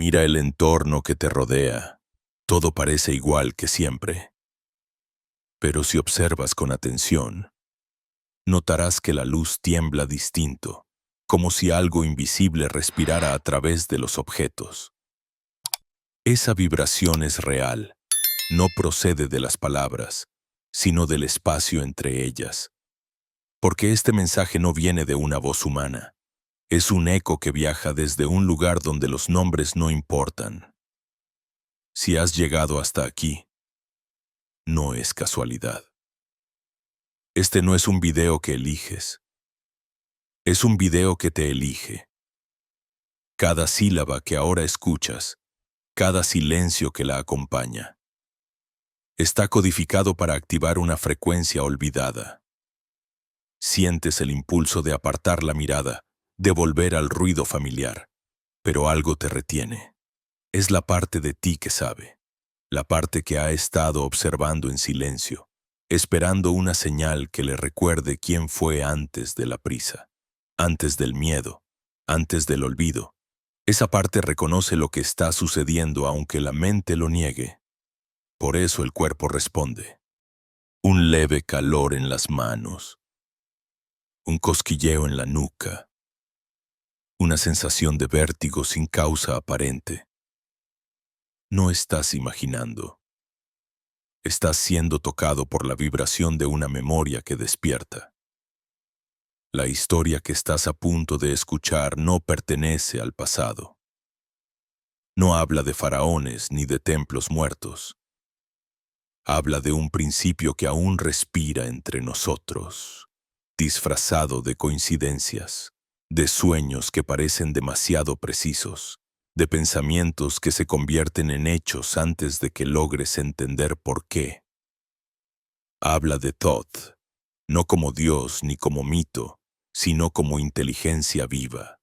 Mira el entorno que te rodea. Todo parece igual que siempre. Pero si observas con atención, notarás que la luz tiembla distinto, como si algo invisible respirara a través de los objetos. Esa vibración es real, no procede de las palabras, sino del espacio entre ellas. Porque este mensaje no viene de una voz humana. Es un eco que viaja desde un lugar donde los nombres no importan. Si has llegado hasta aquí, no es casualidad. Este no es un video que eliges. Es un video que te elige. Cada sílaba que ahora escuchas, cada silencio que la acompaña, está codificado para activar una frecuencia olvidada. Sientes el impulso de apartar la mirada, de volver al ruido familiar, pero algo te retiene. Es la parte de ti que sabe, la parte que ha estado observando en silencio, esperando una señal que le recuerde quién fue antes de la prisa, antes del miedo, antes del olvido. Esa parte reconoce lo que está sucediendo aunque la mente lo niegue. Por eso el cuerpo responde. Un leve calor en las manos, un cosquilleo en la nuca, una sensación de vértigo sin causa aparente. No estás imaginando. Estás siendo tocado por la vibración de una memoria que despierta. La historia que estás a punto de escuchar no pertenece al pasado. No habla de faraones ni de templos muertos. Habla de un principio que aún respira entre nosotros, disfrazado de coincidencias, de sueños que parecen demasiado precisos, de pensamientos que se convierten en hechos antes de que logres entender por qué. Habla de Thoth, no como Dios ni como mito, sino como inteligencia viva,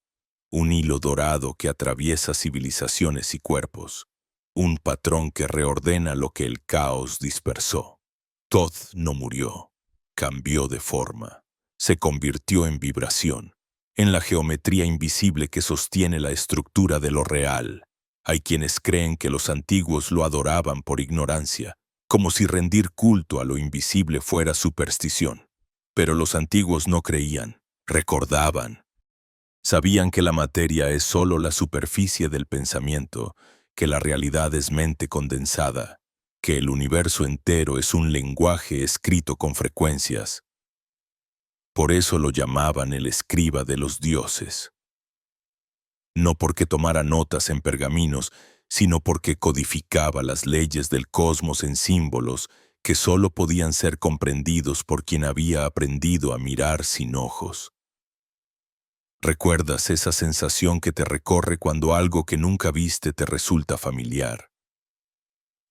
un hilo dorado que atraviesa civilizaciones y cuerpos, un patrón que reordena lo que el caos dispersó. Thoth no murió, cambió de forma, se convirtió en vibración, en la geometría invisible que sostiene la estructura de lo real. Hay quienes creen que los antiguos lo adoraban por ignorancia, como si rendir culto a lo invisible fuera superstición. Pero los antiguos no creían, recordaban. Sabían que la materia es solo la superficie del pensamiento, que la realidad es mente condensada, que el universo entero es un lenguaje escrito con frecuencias. Por eso lo llamaban el escriba de los dioses. No porque tomara notas en pergaminos, sino porque codificaba las leyes del cosmos en símbolos que solo podían ser comprendidos por quien había aprendido a mirar sin ojos. ¿Recuerdas esa sensación que te recorre cuando algo que nunca viste te resulta familiar?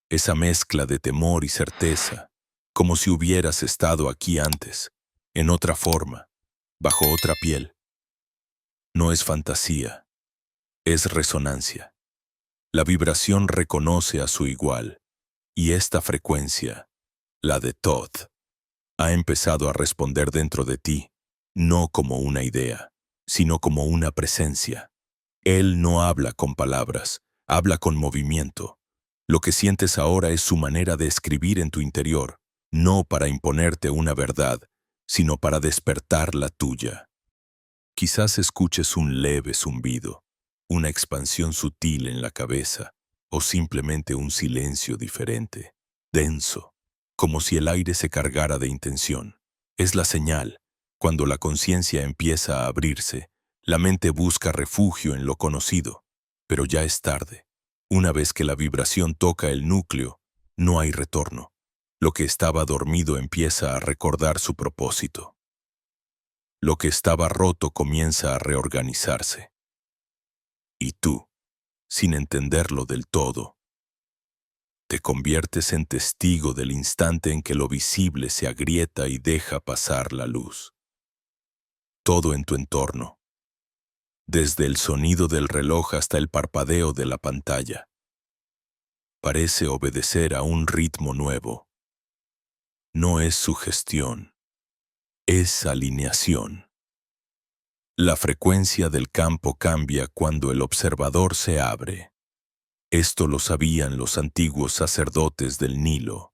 Esa mezcla de temor y certeza, como si hubieras estado aquí antes, en otra forma, bajo otra piel. No es fantasía, es resonancia. La vibración reconoce a su igual, y esta frecuencia, la de Thoth, ha empezado a responder dentro de ti, no como una idea, sino como una presencia. Él no habla con palabras, habla con movimiento. Lo que sientes ahora es su manera de escribir en tu interior, no para imponerte una verdad, sino para despertar la tuya. Quizás escuches un leve zumbido, una expansión sutil en la cabeza, o simplemente un silencio diferente, denso, como si el aire se cargara de intención. Es la señal. Cuando la conciencia empieza a abrirse, la mente busca refugio en lo conocido, pero ya es tarde. Una vez que la vibración toca el núcleo, no hay retorno. Lo que estaba dormido empieza a recordar su propósito. Lo que estaba roto comienza a reorganizarse. Y tú, sin entenderlo del todo, te conviertes en testigo del instante en que lo visible se agrieta y deja pasar la luz. Todo en tu entorno, desde el sonido del reloj hasta el parpadeo de la pantalla, parece obedecer a un ritmo nuevo. No es sugestión, es alineación. La frecuencia del campo cambia cuando el observador se abre. Esto lo sabían los antiguos sacerdotes del Nilo.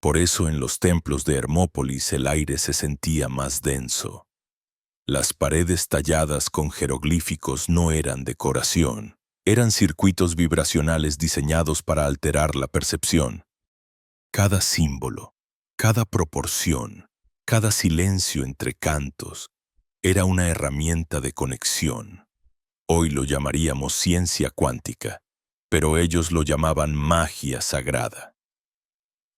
Por eso en los templos de Hermópolis el aire se sentía más denso. Las paredes talladas con jeroglíficos no eran decoración, eran circuitos vibracionales diseñados para alterar la percepción. Cada símbolo, cada proporción, cada silencio entre cantos, era una herramienta de conexión. Hoy lo llamaríamos ciencia cuántica, pero ellos lo llamaban magia sagrada.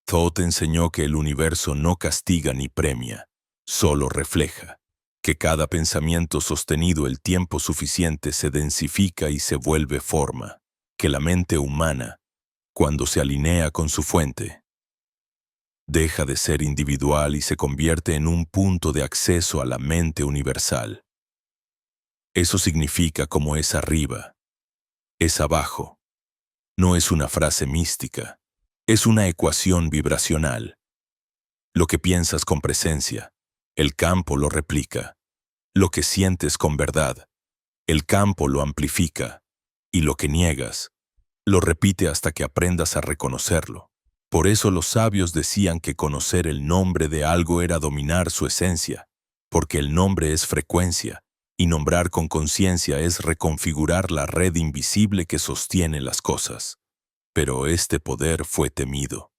Thoth enseñó que el universo no castiga ni premia, solo refleja, que cada pensamiento sostenido el tiempo suficiente se densifica y se vuelve forma, que la mente humana, cuando se alinea con su fuente, deja de ser individual y se convierte en un punto de acceso a la mente universal. Eso significa como es arriba, es abajo. No es una frase mística, es una ecuación vibracional. Lo que piensas con presencia, el campo lo replica. Lo que sientes con verdad, el campo lo amplifica. Y lo que niegas, lo repite hasta que aprendas a reconocerlo. Por eso los sabios decían que conocer el nombre de algo era dominar su esencia, porque el nombre es frecuencia, y nombrar con conciencia es reconfigurar la red invisible que sostiene las cosas. Pero este poder fue temido.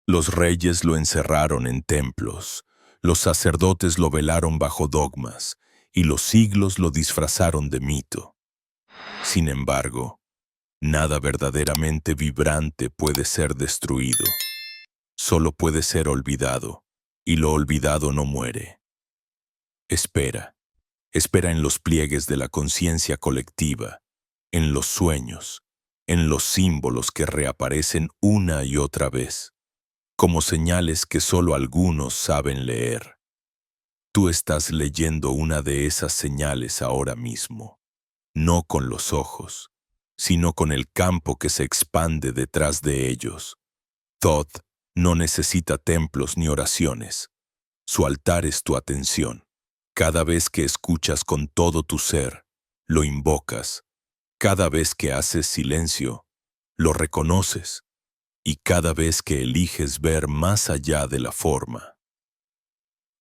Los reyes lo encerraron en templos, los sacerdotes lo velaron bajo dogmas, y los siglos lo disfrazaron de mito. Sin embargo, nada verdaderamente vibrante puede ser destruido. Solo puede ser olvidado, y lo olvidado no muere. Espera, espera en los pliegues de la conciencia colectiva, en los sueños, en los símbolos que reaparecen una y otra vez, como señales que solo algunos saben leer. Tú estás leyendo una de esas señales ahora mismo, no con los ojos, sino con el campo que se expande detrás de ellos. Thoth no necesita templos ni oraciones. Su altar es tu atención. Cada vez que escuchas con todo tu ser, lo invocas. Cada vez que haces silencio, lo reconoces. Y cada vez que eliges ver más allá de la forma,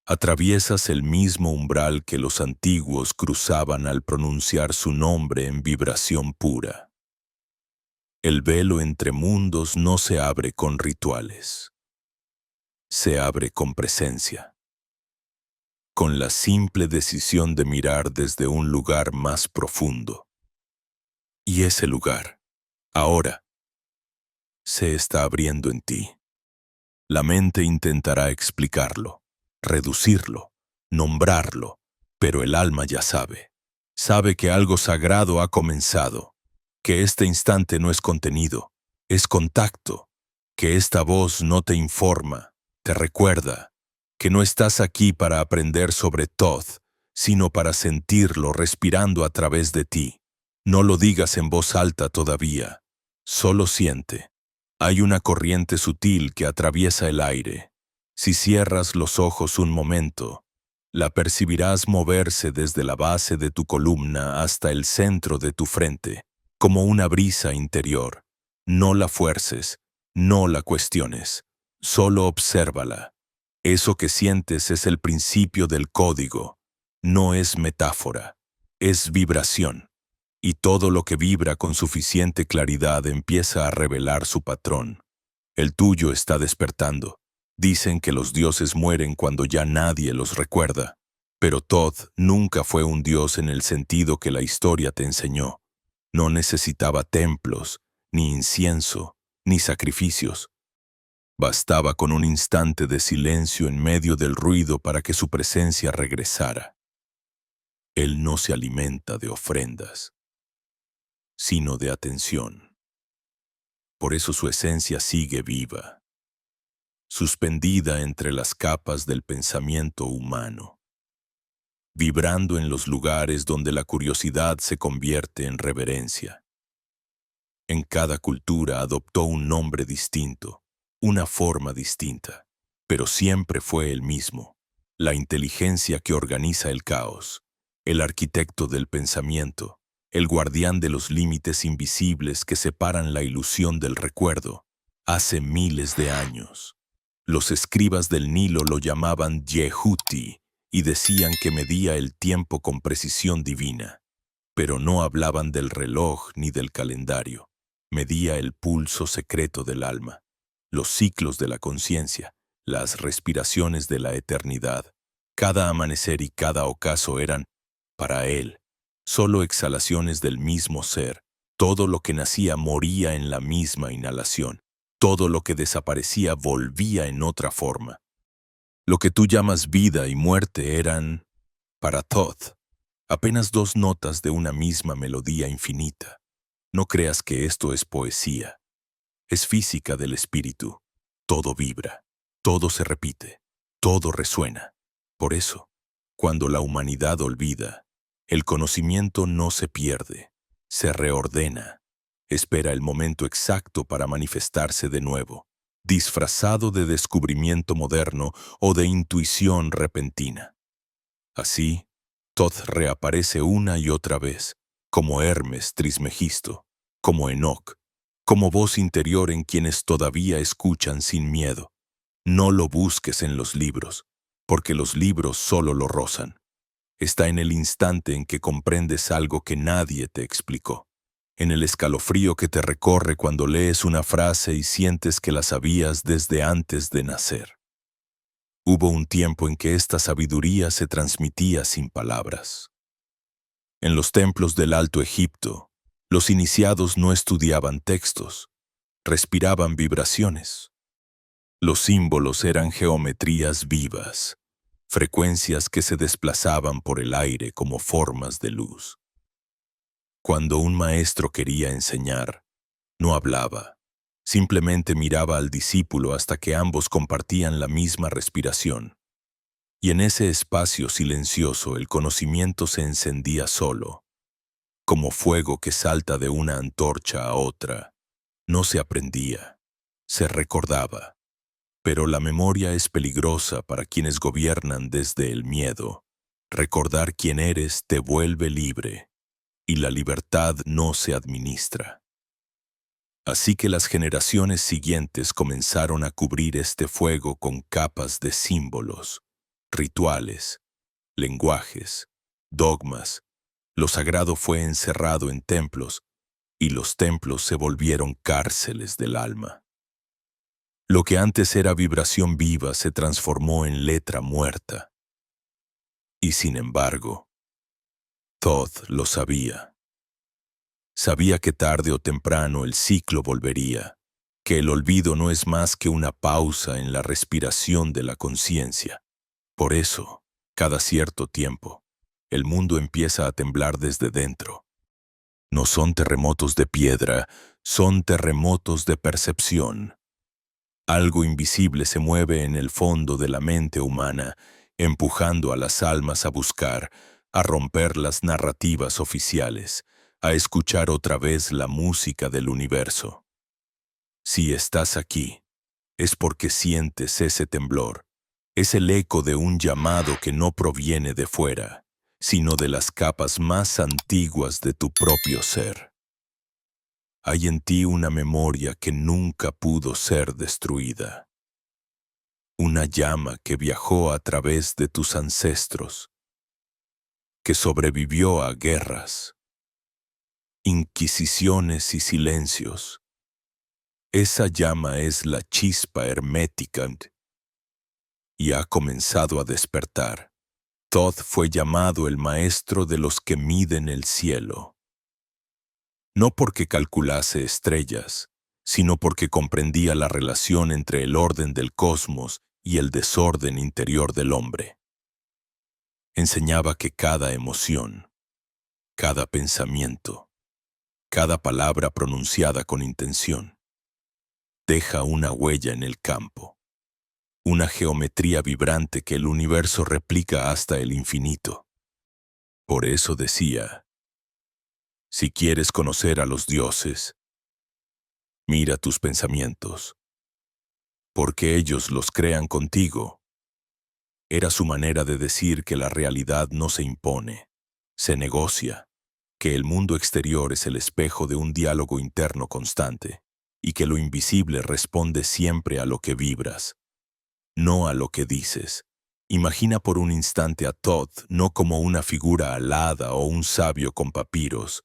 atraviesas el mismo umbral que los antiguos cruzaban al pronunciar su nombre en vibración pura. El velo entre mundos no se abre con rituales. Se abre con presencia. Con la simple decisión de mirar desde un lugar más profundo. Y ese lugar, ahora, se está abriendo en ti. La mente intentará explicarlo, reducirlo, nombrarlo, pero el alma ya sabe. Sabe que algo sagrado ha comenzado, que este instante no es contenido, es contacto, que esta voz no te informa, te recuerda, que no estás aquí para aprender sobre Thoth, sino para sentirlo respirando a través de ti. No lo digas en voz alta todavía, solo siente. Hay una corriente sutil que atraviesa el aire. Si cierras los ojos un momento, la percibirás moverse desde la base de tu columna hasta el centro de tu frente, como una brisa interior. No la fuerces, no la cuestiones, solo obsérvala. Eso que sientes es el principio del código, no es metáfora, es vibración. Y todo lo que vibra con suficiente claridad empieza a revelar su patrón. El tuyo está despertando. Dicen que los dioses mueren cuando ya nadie los recuerda. Pero Thoth nunca fue un dios en el sentido que la historia te enseñó. No necesitaba templos, ni incienso, ni sacrificios. Bastaba con un instante de silencio en medio del ruido para que su presencia regresara. Él no se alimenta de ofrendas, sino de atención. Por eso su esencia sigue viva, suspendida entre las capas del pensamiento humano, vibrando en los lugares donde la curiosidad se convierte en reverencia. En cada cultura adoptó un nombre distinto, una forma distinta, pero siempre fue el mismo, la inteligencia que organiza el caos, el arquitecto del pensamiento, el guardián de los límites invisibles que separan la ilusión del recuerdo, hace miles de años. Los escribas del Nilo lo llamaban Yehuti y decían que medía el tiempo con precisión divina, pero no hablaban del reloj ni del calendario. Medía el pulso secreto del alma, los ciclos de la conciencia, las respiraciones de la eternidad. Cada amanecer y cada ocaso eran, para él, solo exhalaciones del mismo ser. Todo lo que nacía moría en la misma inhalación. Todo lo que desaparecía volvía en otra forma. Lo que tú llamas vida y muerte eran, para Thoth, apenas dos notas de una misma melodía infinita. No creas que esto es poesía. Es física del espíritu. Todo vibra, todo se repite, todo resuena. Por eso, cuando la humanidad olvida, el conocimiento no se pierde, se reordena. Espera el momento exacto para manifestarse de nuevo, disfrazado de descubrimiento moderno o de intuición repentina. Así, Thoth reaparece una y otra vez, como Hermes Trismegisto, como Enoc, como voz interior en quienes todavía escuchan sin miedo. No lo busques en los libros, porque los libros solo lo rozan. Está en el instante en que comprendes algo que nadie te explicó, en el escalofrío que te recorre cuando lees una frase y sientes que la sabías desde antes de nacer. Hubo un tiempo en que esta sabiduría se transmitía sin palabras. En los templos del Alto Egipto, los iniciados no estudiaban textos, respiraban vibraciones. Los símbolos eran geometrías vivas, frecuencias que se desplazaban por el aire como formas de luz. Cuando un maestro quería enseñar, no hablaba, simplemente miraba al discípulo hasta que ambos compartían la misma respiración. Y en ese espacio silencioso el conocimiento se encendía solo, como fuego que salta de una antorcha a otra. No se aprendía, se recordaba. Pero la memoria es peligrosa para quienes gobiernan desde el miedo. Recordar quién eres te vuelve libre, y la libertad no se administra. Así que las generaciones siguientes comenzaron a cubrir este fuego con capas de símbolos, rituales, lenguajes, dogmas. Lo sagrado fue encerrado en templos, y los templos se volvieron cárceles del alma. Lo que antes era vibración viva se transformó en letra muerta. Y sin embargo, Thoth lo sabía. Sabía que tarde o temprano el ciclo volvería, que el olvido no es más que una pausa en la respiración de la conciencia. Por eso, cada cierto tiempo, el mundo empieza a temblar desde dentro. No son terremotos de piedra, son terremotos de percepción. Algo invisible se mueve en el fondo de la mente humana, empujando a las almas a buscar, a romper las narrativas oficiales, a escuchar otra vez la música del universo. Si estás aquí, es porque sientes ese temblor. Es el eco de un llamado que no proviene de fuera, sino de las capas más antiguas de tu propio ser. Hay en ti una memoria que nunca pudo ser destruida. Una llama que viajó a través de tus ancestros, que sobrevivió a guerras, inquisiciones y silencios. Esa llama es la chispa hermética y ha comenzado a despertar. Thoth fue llamado el maestro de los que miden el cielo. No porque calculase estrellas, sino porque comprendía la relación entre el orden del cosmos y el desorden interior del hombre. Enseñaba que cada emoción, cada pensamiento, cada palabra pronunciada con intención, deja una huella en el campo, una geometría vibrante que el universo replica hasta el infinito. Por eso decía, si quieres conocer a los dioses, mira tus pensamientos, porque ellos los crean contigo. Era su manera de decir que la realidad no se impone, se negocia, que el mundo exterior es el espejo de un diálogo interno constante, y que lo invisible responde siempre a lo que vibras, no a lo que dices. Imagina por un instante a Todd no como una figura alada o un sabio con papiros,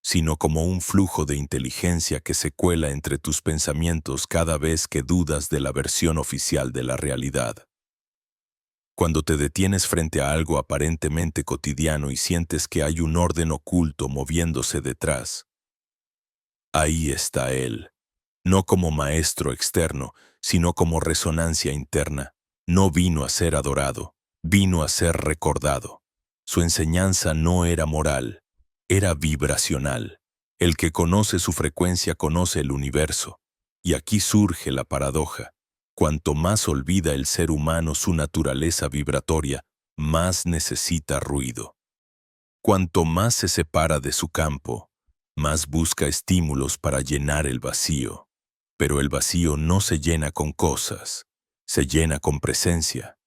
sino como un flujo de inteligencia que se cuela entre tus pensamientos cada vez que dudas de la versión oficial de la realidad. Cuando te detienes frente a algo aparentemente cotidiano y sientes que hay un orden oculto moviéndose detrás, ahí está él, no como maestro externo, sino como resonancia interna. No vino a ser adorado, vino a ser recordado. Su enseñanza no era moral, era vibracional. El que conoce su frecuencia conoce el universo. Y aquí surge la paradoja. Cuanto más olvida el ser humano su naturaleza vibratoria, más necesita ruido. Cuanto más se separa de su campo, más busca estímulos para llenar el vacío. Pero el vacío no se llena con cosas, se llena con presencia.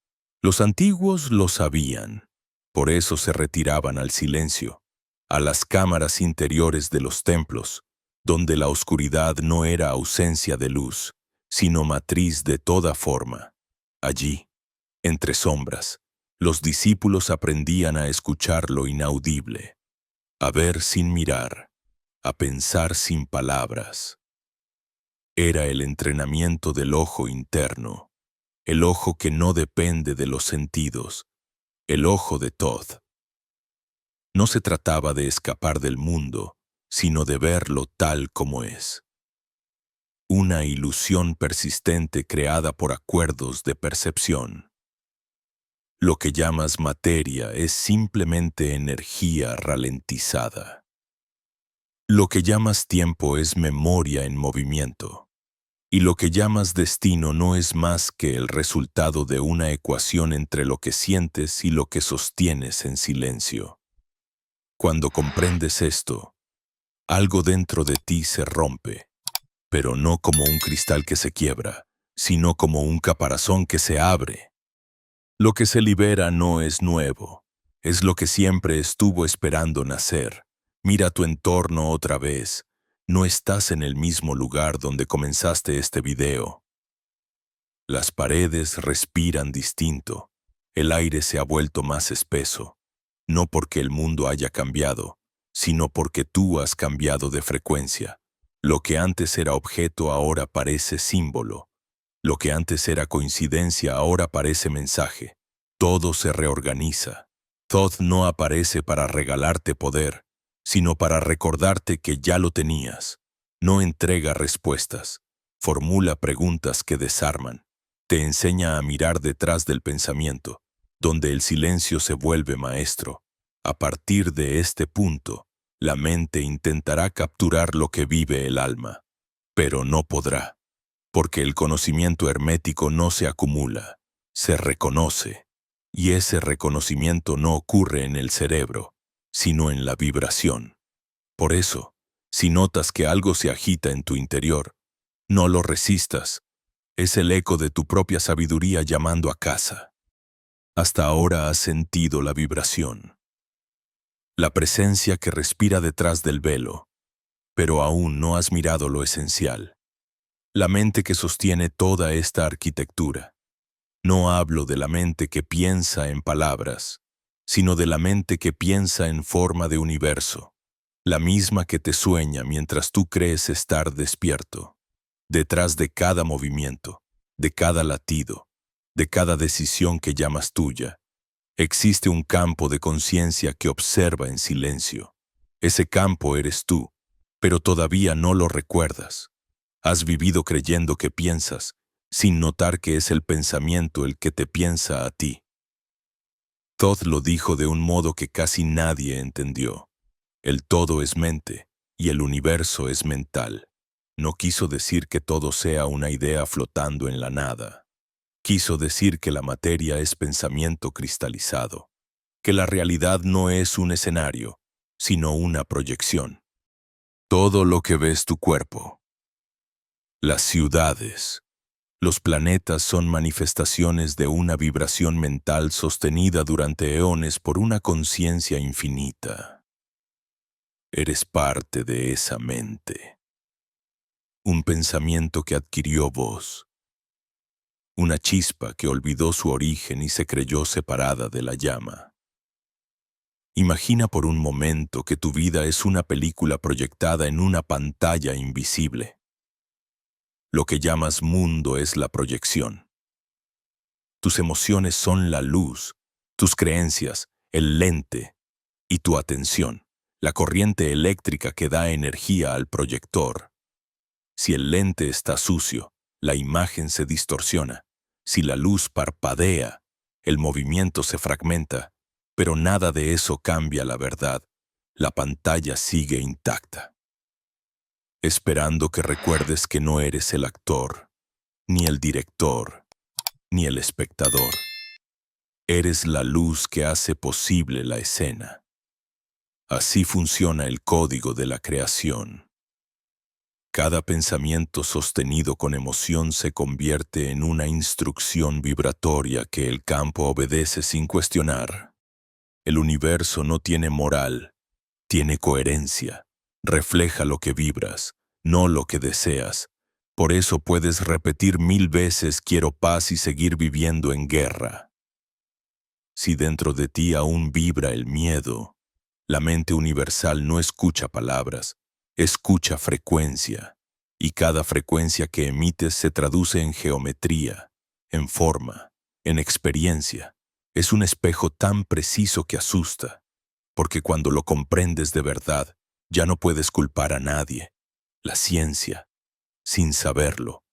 Los antiguos lo sabían, por eso se retiraban al silencio, a las cámaras interiores de los templos, donde la oscuridad no era ausencia de luz, sino matriz de toda forma. Allí, entre sombras, los discípulos aprendían a escuchar lo inaudible, a ver sin mirar, a pensar sin palabras. Era el entrenamiento del ojo interno, el ojo que no depende de los sentidos, el ojo de Todd. No se trataba de escapar del mundo, sino de verlo tal como es. Una ilusión persistente creada por acuerdos de percepción. Lo que llamas materia es simplemente energía ralentizada. Lo que llamas tiempo es memoria en movimiento. Y lo que llamas destino no es más que el resultado de una ecuación entre lo que sientes y lo que sostienes en silencio. Cuando comprendes esto, algo dentro de ti se rompe, pero no como un cristal que se quiebra, sino como un caparazón que se abre. Lo que se libera no es nuevo, es lo que siempre estuvo esperando nacer. Mira tu entorno otra vez. No estás en el mismo lugar donde comenzaste este video. Las paredes respiran distinto. El aire se ha vuelto más espeso. No porque el mundo haya cambiado, sino porque tú has cambiado de frecuencia. Lo que antes era objeto ahora parece símbolo. Lo que antes era coincidencia ahora parece mensaje. Todo se reorganiza. Thoth no aparece para regalarte poder, sino para recordarte que ya lo tenías. No entrega respuestas, formula preguntas que desarman. Te enseña a mirar detrás del pensamiento, donde el silencio se vuelve maestro. A partir de este punto, la mente intentará capturar lo que vive el alma, pero no podrá, porque el conocimiento hermético no se acumula, se reconoce, y ese reconocimiento no ocurre en el cerebro, sino en la vibración. Por eso, si notas que algo se agita en tu interior, no lo resistas. Es el eco de tu propia sabiduría llamando a casa. Hasta ahora has sentido la vibración, la presencia que respira detrás del velo, pero aún no has mirado lo esencial, la mente que sostiene toda esta arquitectura. No hablo de la mente que piensa en palabras, sino de la mente que piensa en forma de universo, la misma que te sueña mientras tú crees estar despierto. Detrás de cada movimiento, de cada latido, de cada decisión que llamas tuya, existe un campo de conciencia que observa en silencio. Ese campo eres tú, pero todavía no lo recuerdas. Has vivido creyendo que piensas, sin notar que es el pensamiento el que te piensa a ti. Todd lo dijo de un modo que casi nadie entendió. El todo es mente, y el universo es mental. No quiso decir que todo sea una idea flotando en la nada. Quiso decir que la materia es pensamiento cristalizado, que la realidad no es un escenario, sino una proyección. Todo lo que ves tu cuerpo, las ciudades, los planetas son manifestaciones de una vibración mental sostenida durante eones por una conciencia infinita. Eres parte de esa mente. Un pensamiento que adquirió voz. Una chispa que olvidó su origen y se creyó separada de la llama. Imagina por un momento que tu vida es una película proyectada en una pantalla invisible. Lo que llamas mundo es la proyección. Tus emociones son la luz, tus creencias, el lente, y tu atención, la corriente eléctrica que da energía al proyector. Si el lente está sucio, la imagen se distorsiona. Si la luz parpadea, el movimiento se fragmenta, pero nada de eso cambia la verdad. La pantalla sigue intacta, esperando que recuerdes que no eres el actor, ni el director, ni el espectador. Eres la luz que hace posible la escena. Así funciona el código de la creación. Cada pensamiento sostenido con emoción se convierte en una instrucción vibratoria que el campo obedece sin cuestionar. El universo no tiene moral, tiene coherencia. Refleja lo que vibras, no lo que deseas. Por eso puedes repetir 1000 veces quiero paz y seguir viviendo en guerra. Si dentro de ti aún vibra el miedo, la mente universal no escucha palabras, escucha frecuencia, y cada frecuencia que emites se traduce en geometría, en forma, en experiencia. Es un espejo tan preciso que asusta, porque cuando lo comprendes de verdad, ya no puedes culpar a nadie. La ciencia, sin saberlo,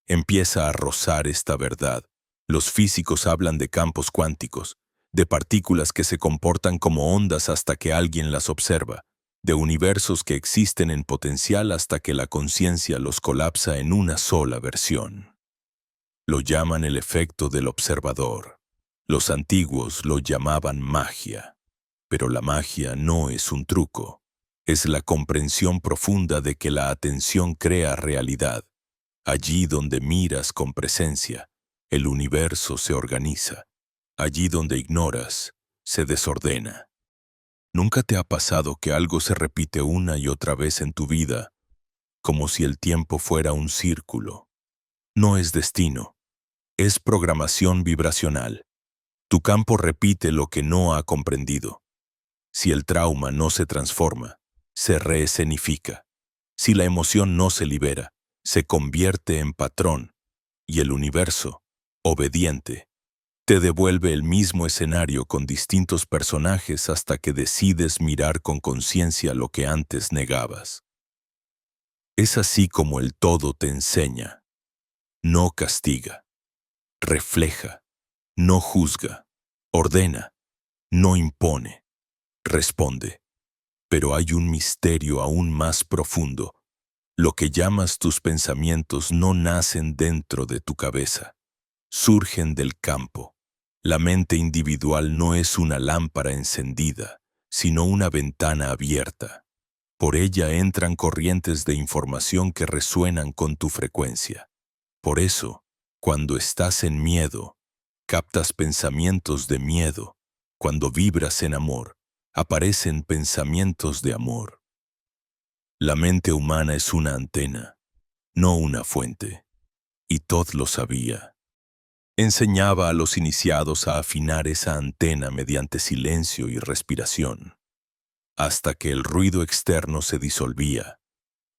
empieza a rozar esta verdad. Los físicos hablan de campos cuánticos, de partículas que se comportan como ondas hasta que alguien las observa, de universos que existen en potencial hasta que la conciencia los colapsa en una sola versión. Lo llaman el efecto del observador. Los antiguos lo llamaban magia, pero la magia no es un truco. Es la comprensión profunda de que la atención crea realidad. Allí donde miras con presencia, el universo se organiza. Allí donde ignoras, se desordena. ¿Nunca te ha pasado que algo se repite una y otra vez en tu vida, como si el tiempo fuera un círculo? No es destino, es programación vibracional. Tu campo repite lo que no ha comprendido. Si el trauma no se transforma, se reescenifica. Si la emoción no se libera, se convierte en patrón, y el universo, obediente, te devuelve el mismo escenario con distintos personajes hasta que decides mirar con conciencia lo que antes negabas. Es así como el todo te enseña. No castiga, refleja, no juzga, ordena, no impone, responde. Pero hay un misterio aún más profundo. Lo que llamas tus pensamientos no nacen dentro de tu cabeza, surgen del campo. La mente individual no es una lámpara encendida, sino una ventana abierta. Por ella entran corrientes de información que resuenan con tu frecuencia. Por eso, cuando estás en miedo, captas pensamientos de miedo. Cuando vibras en amor, aparecen pensamientos de amor. La mente humana es una antena, no una fuente, y Todd lo sabía. Enseñaba a los iniciados a afinar esa antena mediante silencio y respiración, hasta que el ruido externo se disolvía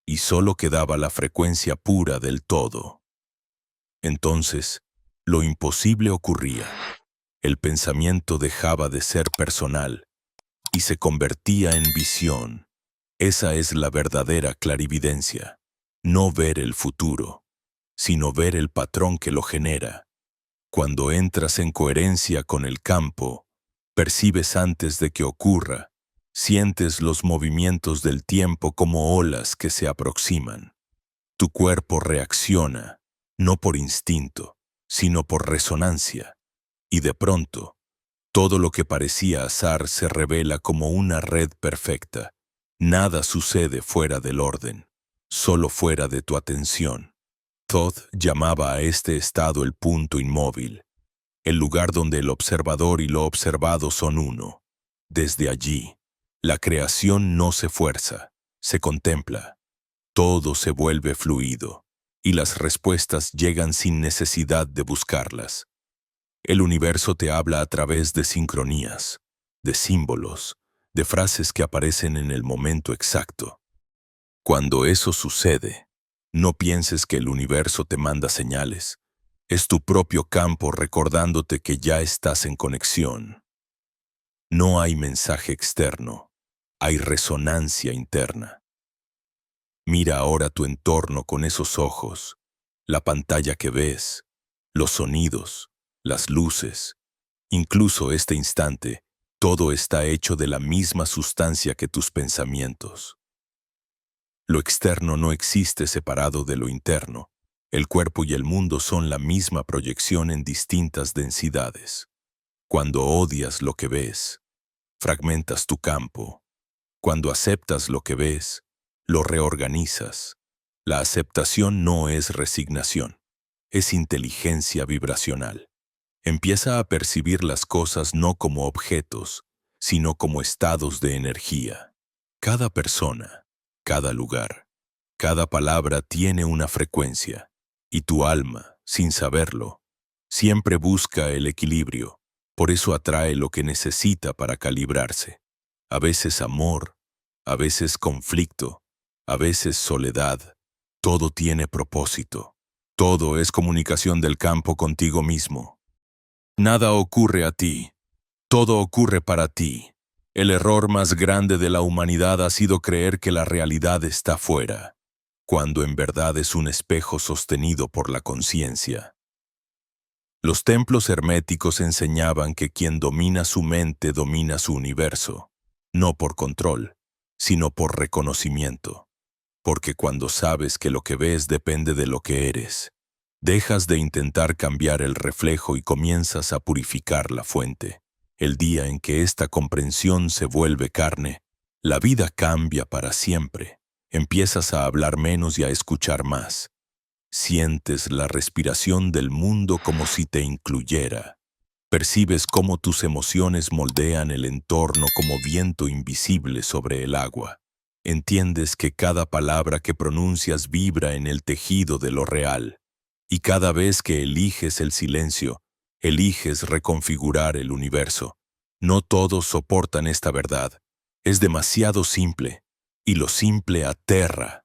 y solo quedaba la frecuencia pura del todo. Entonces, lo imposible ocurría. El pensamiento dejaba de ser personal y se convertía en visión. Esa es la verdadera clarividencia. No ver el futuro, sino ver el patrón que lo genera. Cuando entras en coherencia con el campo, percibes antes de que ocurra, sientes los movimientos del tiempo como olas que se aproximan. Tu cuerpo reacciona, no por instinto, sino por resonancia, y de pronto, todo lo que parecía azar se revela como una red perfecta. Nada sucede fuera del orden, solo fuera de tu atención. Todd llamaba a este estado el punto inmóvil, el lugar donde el observador y lo observado son uno. Desde allí, La creación no se fuerza, se contempla. Todo se vuelve fluido, y las respuestas llegan sin necesidad de buscarlas. El universo te habla a través de sincronías, de símbolos, de frases que aparecen en el momento exacto. Cuando eso sucede, no pienses que el universo te manda señales. Es tu propio campo recordándote que ya estás en conexión. No hay mensaje externo, hay resonancia interna. Mira ahora tu entorno con esos ojos, la pantalla que ves, los sonidos, las luces. Incluso este instante, todo está hecho de la misma sustancia que tus pensamientos. Lo externo no existe separado de lo interno. El cuerpo y el mundo son la misma proyección en distintas densidades. Cuando odias lo que ves, fragmentas tu campo. Cuando aceptas lo que ves, lo reorganizas. La aceptación no es resignación, es inteligencia vibracional. Empieza a percibir las cosas no como objetos, sino como estados de energía. Cada persona, cada lugar, cada palabra tiene una frecuencia, y tu alma, sin saberlo, siempre busca el equilibrio. Por eso atrae lo que necesita para calibrarse. A veces amor, a veces conflicto, a veces soledad. Todo tiene propósito. Todo es comunicación del campo contigo mismo. Nada ocurre a ti. Todo ocurre para ti. El error más grande de la humanidad ha sido creer que la realidad está fuera, cuando en verdad es un espejo sostenido por la conciencia. Los templos herméticos enseñaban que quien domina su mente domina su universo, no por control, sino por reconocimiento. Porque cuando sabes que lo que ves depende de lo que eres, dejas de intentar cambiar el reflejo y comienzas a purificar la fuente. El día en que esta comprensión se vuelve carne, la vida cambia para siempre. Empiezas a hablar menos y a escuchar más. Sientes la respiración del mundo como si te incluyera. Percibes cómo tus emociones moldean el entorno como viento invisible sobre el agua. Entiendes que cada palabra que pronuncias vibra en el tejido de lo real. Y cada vez que eliges el silencio, eliges reconfigurar el universo. No todos soportan esta verdad. Es demasiado simple, y lo simple aterra.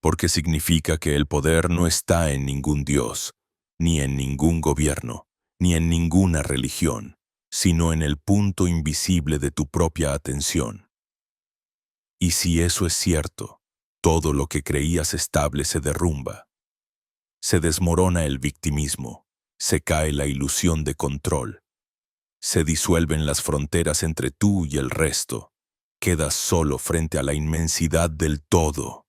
Porque significa que el poder no está en ningún dios, ni en ningún gobierno, ni en ninguna religión, sino en el punto invisible de tu propia atención. Y si eso es cierto, todo lo que creías estable se derrumba. Se desmorona el victimismo, se cae la ilusión de control, se disuelven las fronteras entre tú y el resto, quedas solo frente a la inmensidad del todo,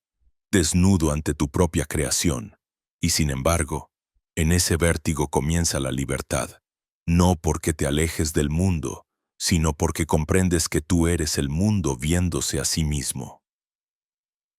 desnudo ante tu propia creación, y sin embargo, en ese vértigo comienza la libertad, no porque te alejes del mundo, sino porque comprendes que tú eres el mundo viéndose a sí mismo.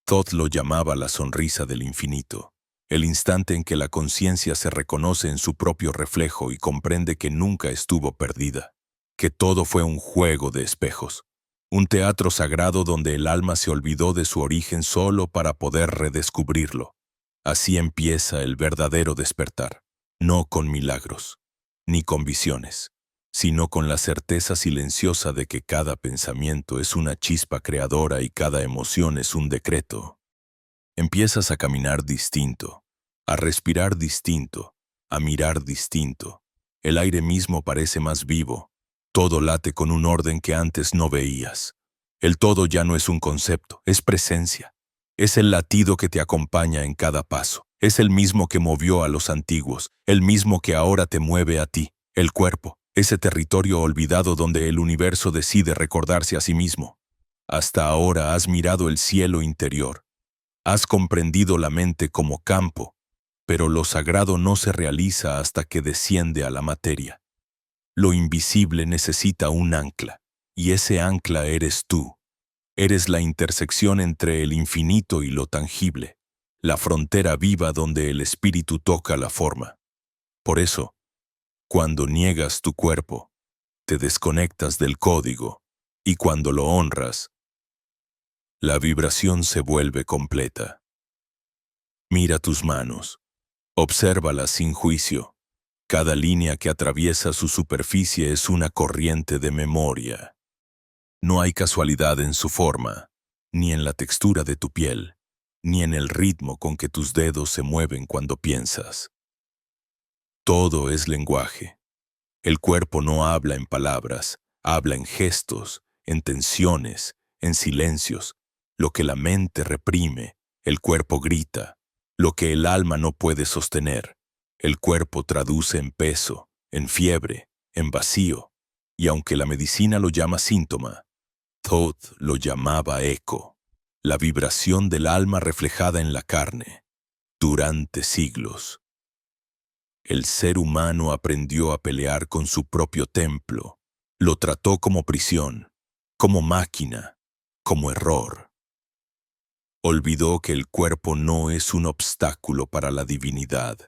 Thoth lo llamaba la sonrisa del infinito, el instante en que la conciencia se reconoce en su propio reflejo y comprende que nunca estuvo perdida, que todo fue un juego de espejos, un teatro sagrado donde el alma se olvidó de su origen solo para poder redescubrirlo. Así empieza el verdadero despertar, no con milagros, ni con visiones, sino con la certeza silenciosa de que cada pensamiento es una chispa creadora y cada emoción es un decreto. Empiezas a caminar distinto, a respirar distinto, a mirar distinto. El aire mismo parece más vivo. Todo late con un orden que antes no veías. El todo ya no es un concepto, es presencia. Es el latido que te acompaña en cada paso. Es el mismo que movió a los antiguos, el mismo que ahora te mueve a ti, el cuerpo, ese territorio olvidado donde el universo decide recordarse a sí mismo. Hasta ahora has mirado el cielo interior. Has comprendido la mente como campo, pero lo sagrado no se realiza hasta que desciende a la materia. Lo invisible necesita un ancla, y ese ancla eres tú. Eres la intersección entre el infinito y lo tangible, la frontera viva donde el espíritu toca la forma. Por eso, cuando niegas tu cuerpo, te desconectas del código, Y cuando lo honras, la vibración se vuelve completa. Mira tus manos, obsérvalas sin juicio. Cada línea que atraviesa su superficie es una corriente de memoria. No hay casualidad en su forma, ni en la textura de tu piel, ni en el ritmo con que tus dedos se mueven cuando piensas. Todo es lenguaje. El cuerpo no habla en palabras, habla en gestos, en tensiones, en silencios. Lo que la mente reprime, el cuerpo grita. Lo que el alma no puede sostener, el cuerpo traduce en peso, en fiebre, en vacío. Y aunque la medicina lo llama síntoma, Thoth lo llamaba eco, la vibración del alma reflejada en la carne. Durante siglos, el ser humano aprendió a pelear con su propio templo. Lo trató como prisión, como máquina, como error. Olvidó que el cuerpo no es un obstáculo para la divinidad,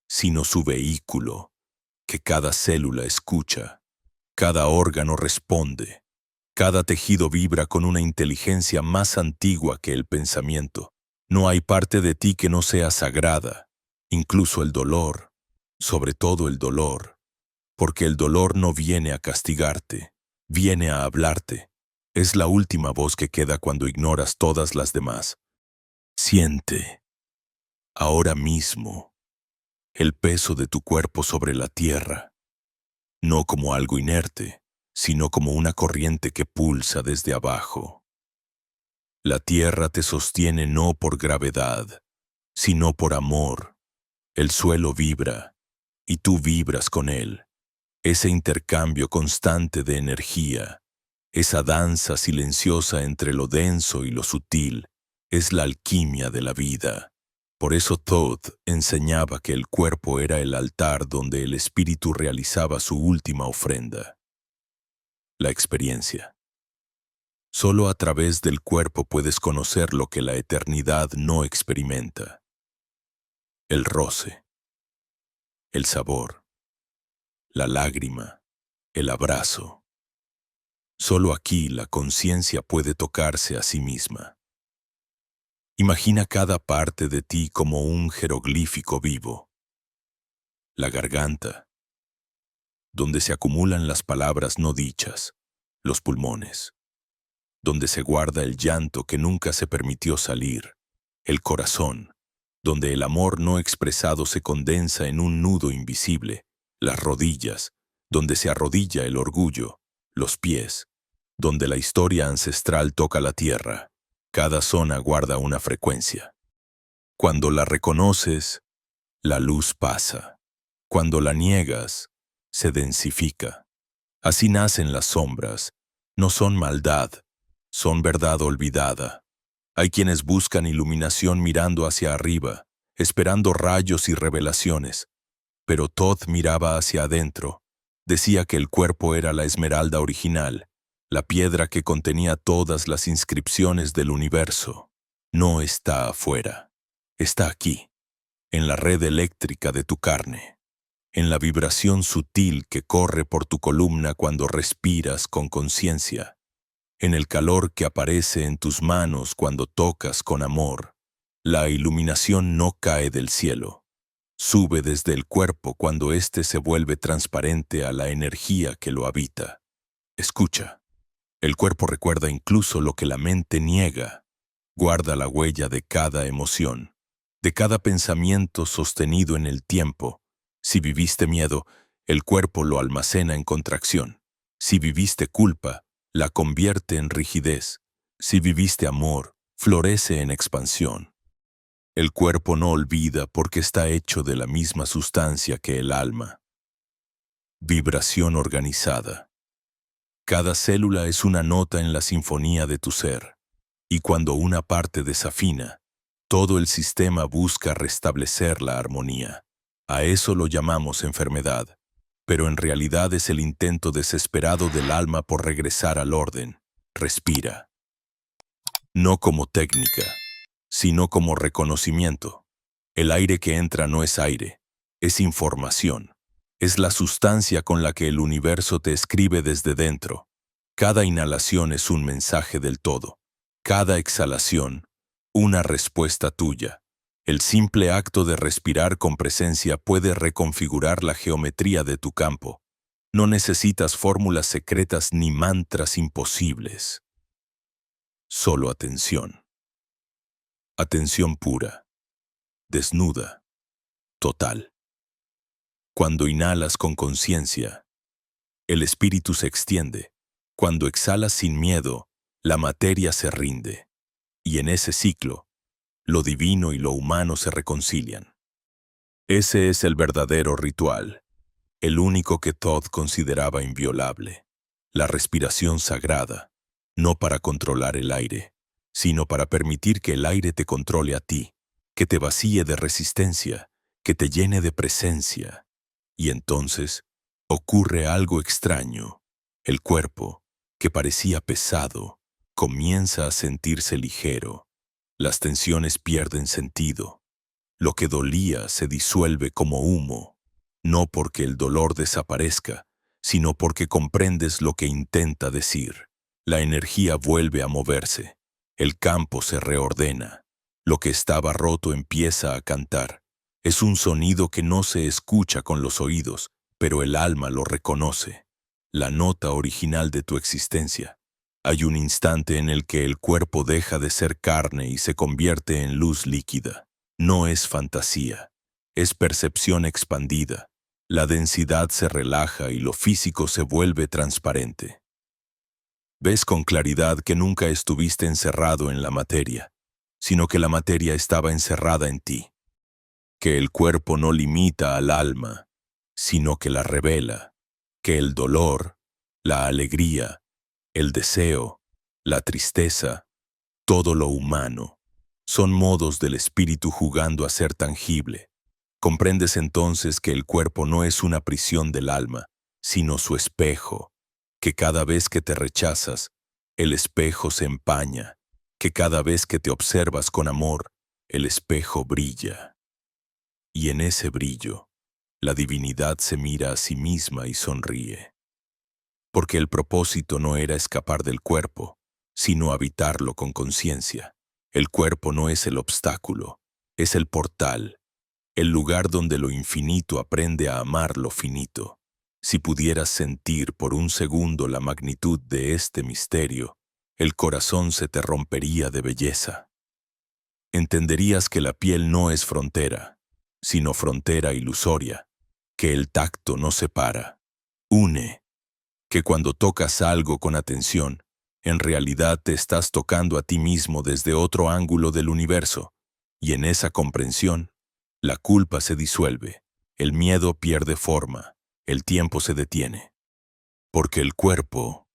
sino su vehículo, que cada célula escucha, cada órgano responde, cada tejido vibra con una inteligencia más antigua que el pensamiento. No hay parte de ti que no sea sagrada, incluso el dolor, sobre todo el dolor, porque el dolor no viene a castigarte, viene a hablarte. Es la última voz que queda cuando ignoras todas las demás. Siente, ahora mismo, el peso de tu cuerpo sobre la tierra, no como algo inerte, sino como una corriente que pulsa desde abajo. La tierra te sostiene no por gravedad, sino por amor. El suelo vibra, y tú vibras con él. Ese intercambio constante de energía, esa danza silenciosa entre lo denso y lo sutil, es la alquimia de la vida. Por eso Thoth enseñaba que el cuerpo era el altar donde el espíritu realizaba su última ofrenda. La experiencia. Solo a través del cuerpo puedes conocer lo que la eternidad no experimenta. El roce, el sabor, la lágrima, el abrazo. Solo aquí la conciencia puede tocarse a sí misma. Imagina cada parte de ti como un jeroglífico vivo. La garganta, donde se acumulan las palabras no dichas, los pulmones, donde se guarda el llanto que nunca se permitió salir, el corazón, donde el amor no expresado se condensa en un nudo invisible, las rodillas, donde se arrodilla el orgullo, los pies, donde la historia ancestral toca la tierra. Cada zona guarda una frecuencia. Cuando la reconoces, la luz pasa. Cuando la niegas, se densifica. Así nacen las sombras. No son maldad, son verdad olvidada. Hay quienes buscan iluminación mirando hacia arriba, esperando rayos y revelaciones. Pero Thoth miraba hacia adentro. Decía que el cuerpo era la esmeralda original, la piedra que contenía todas las inscripciones del universo. No está afuera, está aquí, en la red eléctrica de tu carne, en la vibración sutil que corre por tu columna cuando respiras con conciencia, en el calor que aparece en tus manos cuando tocas con amor. La iluminación no cae del cielo, sube desde el cuerpo cuando éste se vuelve transparente a la energía que lo habita. Escucha. El cuerpo recuerda incluso lo que la mente niega. Guarda la huella de cada emoción, de cada pensamiento sostenido en el tiempo. Si viviste miedo, el cuerpo lo almacena en contracción. Si viviste culpa, la convierte en rigidez. Si viviste amor, florece en expansión. El cuerpo no olvida porque está hecho de la misma sustancia que el alma. Vibración organizada. Cada célula es una nota en la sinfonía de tu ser, y cuando una parte desafina, todo el sistema busca restablecer la armonía. A eso lo llamamos enfermedad, pero en realidad es el intento desesperado del alma por regresar al orden. Respira. No como técnica, sino como reconocimiento. El aire que entra no es aire, es información. Es la sustancia con la que el universo te escribe desde dentro. Cada inhalación es un mensaje del todo. Cada exhalación, una respuesta tuya. El simple acto de respirar con presencia puede reconfigurar la geometría de tu campo. No necesitas fórmulas secretas ni mantras imposibles. Solo atención. Atención pura, desnuda, total. Cuando inhalas con conciencia, el espíritu se extiende. Cuando exhalas sin miedo, la materia se rinde. Y en ese ciclo, lo divino y lo humano se reconcilian. Ese es el verdadero ritual, el único que Todd consideraba inviolable. La respiración sagrada, no para controlar el aire, sino para permitir que el aire te controle a ti, que te vacíe de resistencia, que te llene de presencia. Y entonces ocurre algo extraño. El cuerpo, que parecía pesado, comienza a sentirse ligero. Las tensiones pierden sentido. Lo que dolía se disuelve como humo, no porque el dolor desaparezca, sino porque comprendes lo que intenta decir. La energía vuelve a moverse. El campo se reordena. Lo que estaba roto empieza a cantar. Es un sonido que no se escucha con los oídos, pero el alma lo reconoce. La nota original de tu existencia. Hay un instante en el que el cuerpo deja de ser carne y se convierte en luz líquida. No es fantasía, es percepción expandida. La densidad se relaja y lo físico se vuelve transparente. Ves con claridad que nunca estuviste encerrado en la materia, sino que la materia estaba encerrada en ti. Que el cuerpo no limita al alma, sino que la revela. Que el dolor, la alegría, el deseo, la tristeza, todo lo humano, son modos del espíritu jugando a ser tangible. Comprendes entonces que el cuerpo no es una prisión del alma, sino su espejo, que cada vez que te rechazas, el espejo se empaña, que cada vez que te observas con amor, el espejo brilla. Y en ese brillo, la divinidad se mira a sí misma y sonríe. Porque el propósito no era escapar del cuerpo, sino habitarlo con conciencia. El cuerpo no es el obstáculo, es el portal, el lugar donde lo infinito aprende a amar lo finito. Si pudieras sentir por un segundo la magnitud de este misterio, el corazón se te rompería de belleza. Entenderías que la piel no es frontera, sino frontera ilusoria, que el tacto no separa, une, que cuando tocas algo con atención, en realidad te estás tocando a ti mismo desde otro ángulo del universo, y en esa comprensión, la culpa se disuelve, el miedo pierde forma, el tiempo se detiene. Porque el cuerpo,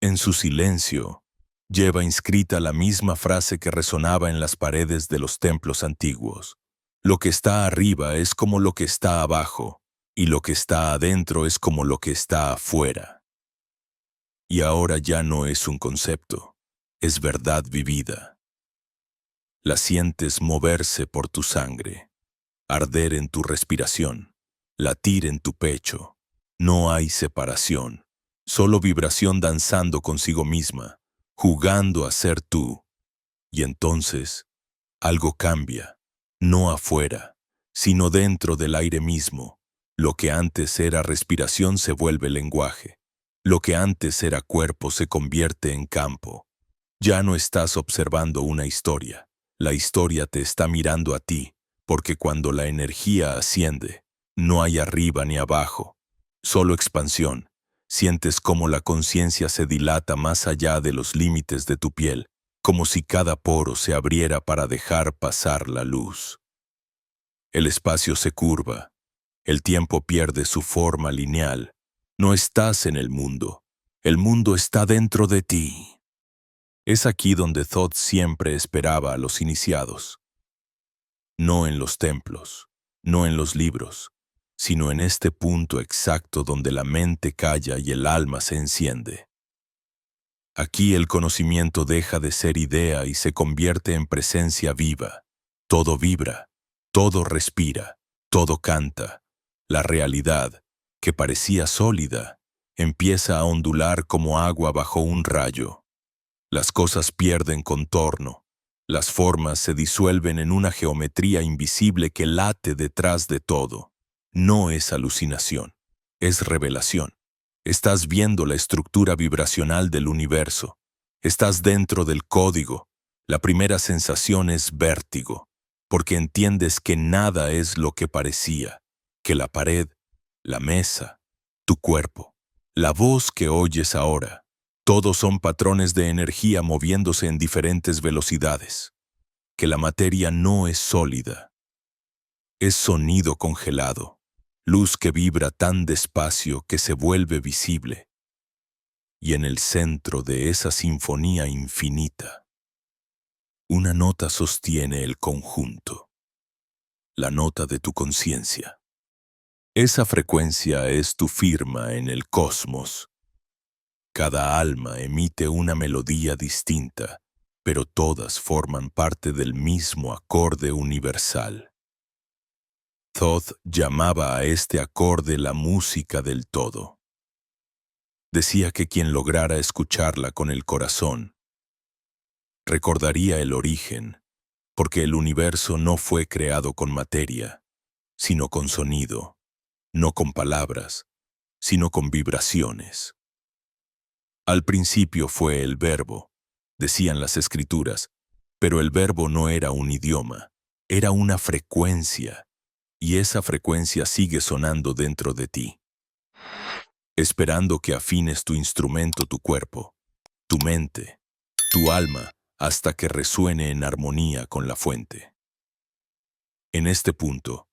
en su silencio, lleva inscrita la misma frase que resonaba en las paredes de los templos antiguos. Lo que está arriba es como lo que está abajo, y lo que está adentro es como lo que está afuera. Y ahora ya no es un concepto, es verdad vivida. La sientes moverse por tu sangre, arder en tu respiración, latir en tu pecho. No hay separación, solo vibración danzando consigo misma, jugando a ser tú. Y entonces, algo cambia, no afuera, sino dentro del aire mismo. Lo que antes era respiración se vuelve lenguaje. Lo que antes era cuerpo se convierte en campo. Ya no estás observando una historia. La historia te está mirando a ti, porque cuando la energía asciende, no hay arriba ni abajo, solo expansión. Sientes cómo la conciencia se dilata más allá de los límites de tu piel, como si cada poro se abriera para dejar pasar la luz. El espacio se curva, el tiempo pierde su forma lineal. No estás en el mundo está dentro de ti. Es aquí donde Thoth siempre esperaba a los iniciados. No en los templos, no en los libros, sino en este punto exacto donde la mente calla y el alma se enciende. Aquí el conocimiento deja de ser idea y se convierte en presencia viva. Todo vibra, todo respira, todo canta. La realidad, que parecía sólida, empieza a ondular como agua bajo un rayo. Las cosas pierden contorno. Las formas se disuelven en una geometría invisible que late detrás de todo. No es alucinación, es revelación. Estás viendo la estructura vibracional del universo. Estás dentro del código. La primera sensación es vértigo, porque entiendes que nada es lo que parecía, que la pared, la mesa, tu cuerpo, la voz que oyes ahora, todos son patrones de energía moviéndose en diferentes velocidades, que la materia no es sólida, es sonido congelado, luz que vibra tan despacio que se vuelve visible, y en el centro de esa sinfonía infinita, una nota sostiene el conjunto, la nota de tu conciencia. Esa frecuencia es tu firma en el cosmos. Cada alma emite una melodía distinta, pero todas forman parte del mismo acorde universal. Thoth llamaba a este acorde la música del todo. Decía que quien lograra escucharla con el corazón recordaría el origen, porque el universo no fue creado con materia, sino con sonido, no con palabras, sino con vibraciones. Al principio fue el verbo, decían las escrituras, pero el verbo no era un idioma, era una frecuencia, y esa frecuencia sigue sonando dentro de ti, esperando que afines tu instrumento, tu cuerpo, tu mente, tu alma, hasta que resuene en armonía con la fuente. En este punto,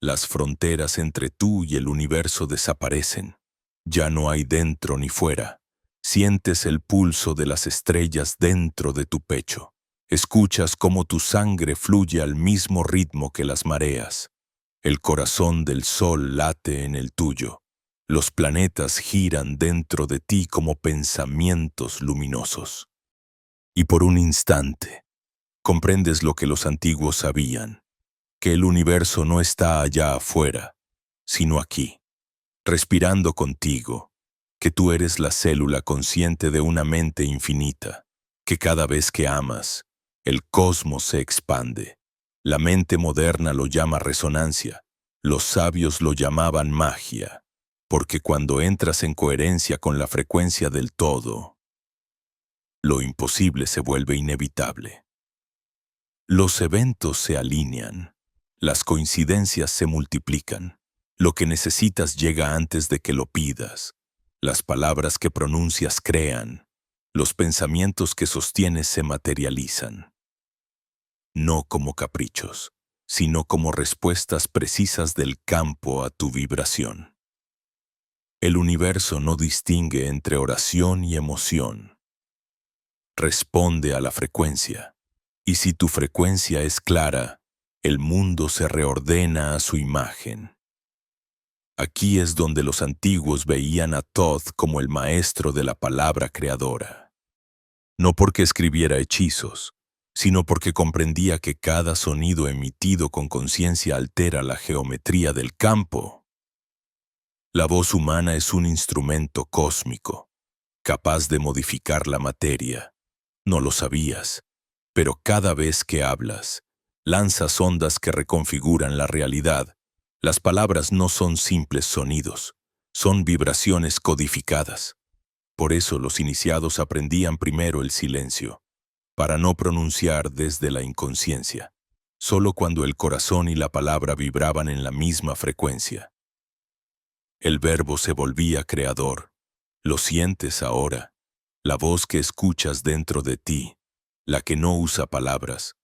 las fronteras entre tú y el universo desaparecen. Ya no hay dentro ni fuera. Sientes el pulso de las estrellas dentro de tu pecho. Escuchas cómo tu sangre fluye al mismo ritmo que las mareas. El corazón del sol late en el tuyo. Los planetas giran dentro de ti como pensamientos luminosos. Y por un instante, comprendes lo que los antiguos sabían, que el universo no está allá afuera, sino aquí, respirando contigo, que tú eres la célula consciente de una mente infinita, que cada vez que amas, el cosmos se expande. La mente moderna lo llama resonancia, los sabios lo llamaban magia, porque cuando entras en coherencia con la frecuencia del todo, lo imposible se vuelve inevitable. Los eventos se alinean, las coincidencias se multiplican, lo que necesitas llega antes de que lo pidas, las palabras que pronuncias crean, los pensamientos que sostienes se materializan. No como caprichos, sino como respuestas precisas del campo a tu vibración. El universo no distingue entre oración y emoción. Responde a la frecuencia, y si tu frecuencia es clara, el mundo se reordena a su imagen. Aquí es donde los antiguos veían a Thoth como el maestro de la palabra creadora. No porque escribiera hechizos, sino porque comprendía que cada sonido emitido con conciencia altera la geometría del campo. La voz humana es un instrumento cósmico, capaz de modificar la materia. No lo sabías, pero cada vez que hablas, lanzas ondas que reconfiguran la realidad. Las palabras no son simples sonidos, son vibraciones codificadas. Por eso los iniciados aprendían primero el silencio, para no pronunciar desde la inconsciencia, solo cuando el corazón y la palabra vibraban en la misma frecuencia. El verbo se volvía creador. Lo sientes ahora. La voz que escuchas dentro de ti, la que no usa palabras,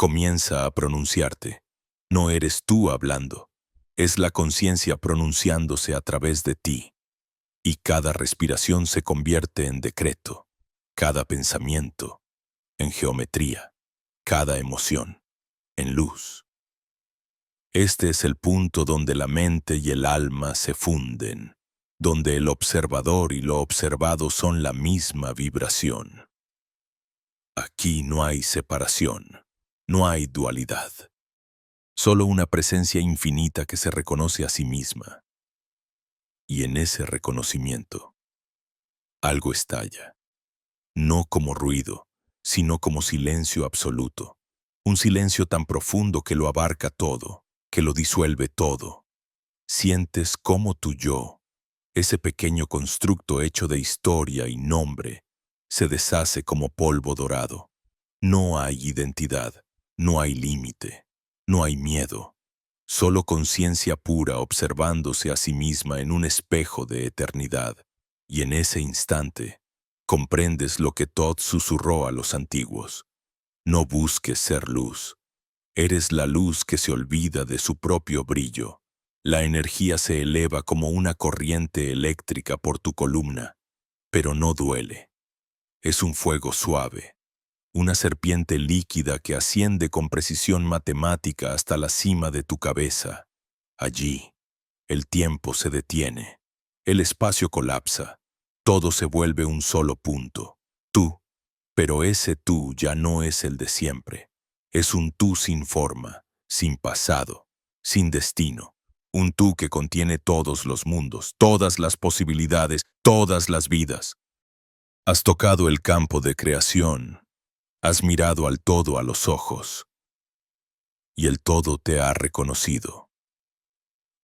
comienza a pronunciarte. No eres tú hablando, es la conciencia pronunciándose a través de ti. Y cada respiración se convierte en decreto, cada pensamiento, en geometría, cada emoción, en luz. Este es el punto donde la mente y el alma se funden, donde el observador y lo observado son la misma vibración. Aquí no hay separación, no hay dualidad, solo una presencia infinita que se reconoce a sí misma. Y en ese reconocimiento, algo estalla. No como ruido, sino como silencio absoluto. Un silencio tan profundo que lo abarca todo, que lo disuelve todo. Sientes cómo tu yo, ese pequeño constructo hecho de historia y nombre, se deshace como polvo dorado. No hay identidad, no hay límite, no hay miedo. Solo conciencia pura observándose a sí misma en un espejo de eternidad. Y en ese instante, comprendes lo que Thoth susurró a los antiguos. No busques ser luz. Eres la luz que se olvida de su propio brillo. La energía se eleva como una corriente eléctrica por tu columna, pero no duele. Es un fuego suave, una serpiente líquida que asciende con precisión matemática hasta la cima de tu cabeza. Allí, el tiempo se detiene, el espacio colapsa, todo se vuelve un solo punto. Tú, pero ese tú ya no es el de siempre. Es un tú sin forma, sin pasado, sin destino. Un tú que contiene todos los mundos, todas las posibilidades, todas las vidas. Has tocado el campo de creación. Has mirado al todo a los ojos. Y el todo te ha reconocido.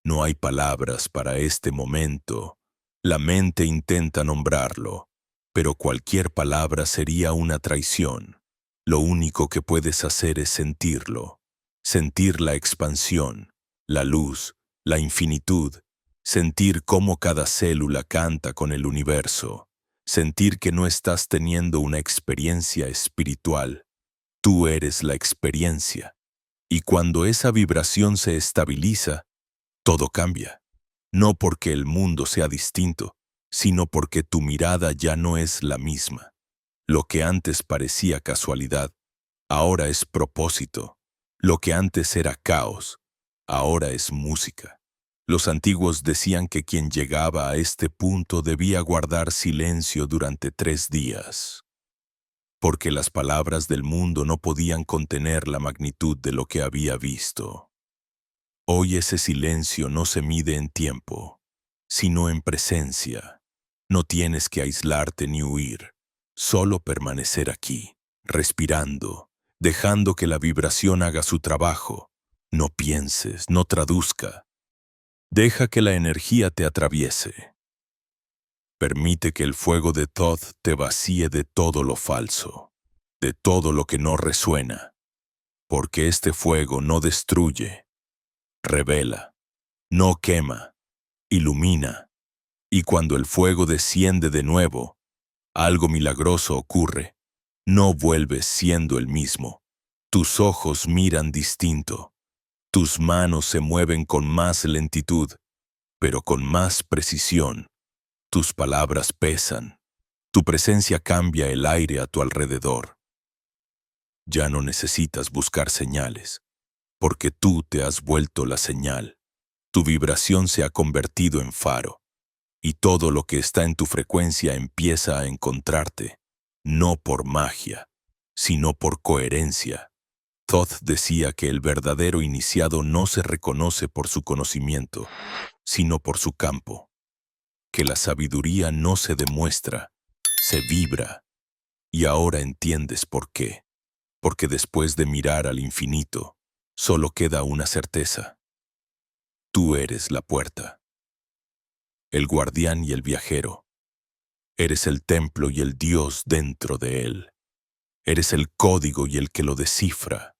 No hay palabras para este momento. La mente intenta nombrarlo, pero cualquier palabra sería una traición. Lo único que puedes hacer es sentirlo. Sentir la expansión, la luz, la infinitud. Sentir cómo cada célula canta con el universo. Sentir que no estás teniendo una experiencia espiritual. Tú eres la experiencia. Y cuando esa vibración se estabiliza, todo cambia. No porque el mundo sea distinto, sino porque tu mirada ya no es la misma. Lo que antes parecía casualidad, ahora es propósito. Lo que antes era caos, ahora es música. Los antiguos decían que quien llegaba a este punto debía guardar silencio durante 3 días, porque las palabras del mundo no podían contener la magnitud de lo que había visto. Hoy ese silencio no se mide en tiempo, sino en presencia. No tienes que aislarte ni huir, solo permanecer aquí, respirando, dejando que la vibración haga su trabajo. No pienses, no traduzca. Deja que la energía te atraviese. Permite que el fuego de Thoth te vacíe de todo lo falso, de todo lo que no resuena, porque este fuego no destruye, revela, no quema, ilumina. Y cuando el fuego desciende de nuevo, algo milagroso ocurre. No vuelves siendo el mismo. Tus ojos miran distinto. Tus manos se mueven con más lentitud, pero con más precisión. Tus palabras pesan. Tu presencia cambia el aire a tu alrededor. Ya no necesitas buscar señales, porque tú te has vuelto la señal. Tu vibración se ha convertido en faro, y todo lo que está en tu frecuencia empieza a encontrarte, no por magia, sino por coherencia. Thoth decía que el verdadero iniciado no se reconoce por su conocimiento, sino por su campo, que la sabiduría no se demuestra, se vibra. Y ahora entiendes por qué, porque después de mirar al infinito, solo queda una certeza. Tú eres la puerta, el guardián y el viajero. Eres el templo y el Dios dentro de él. Eres el código y el que lo descifra.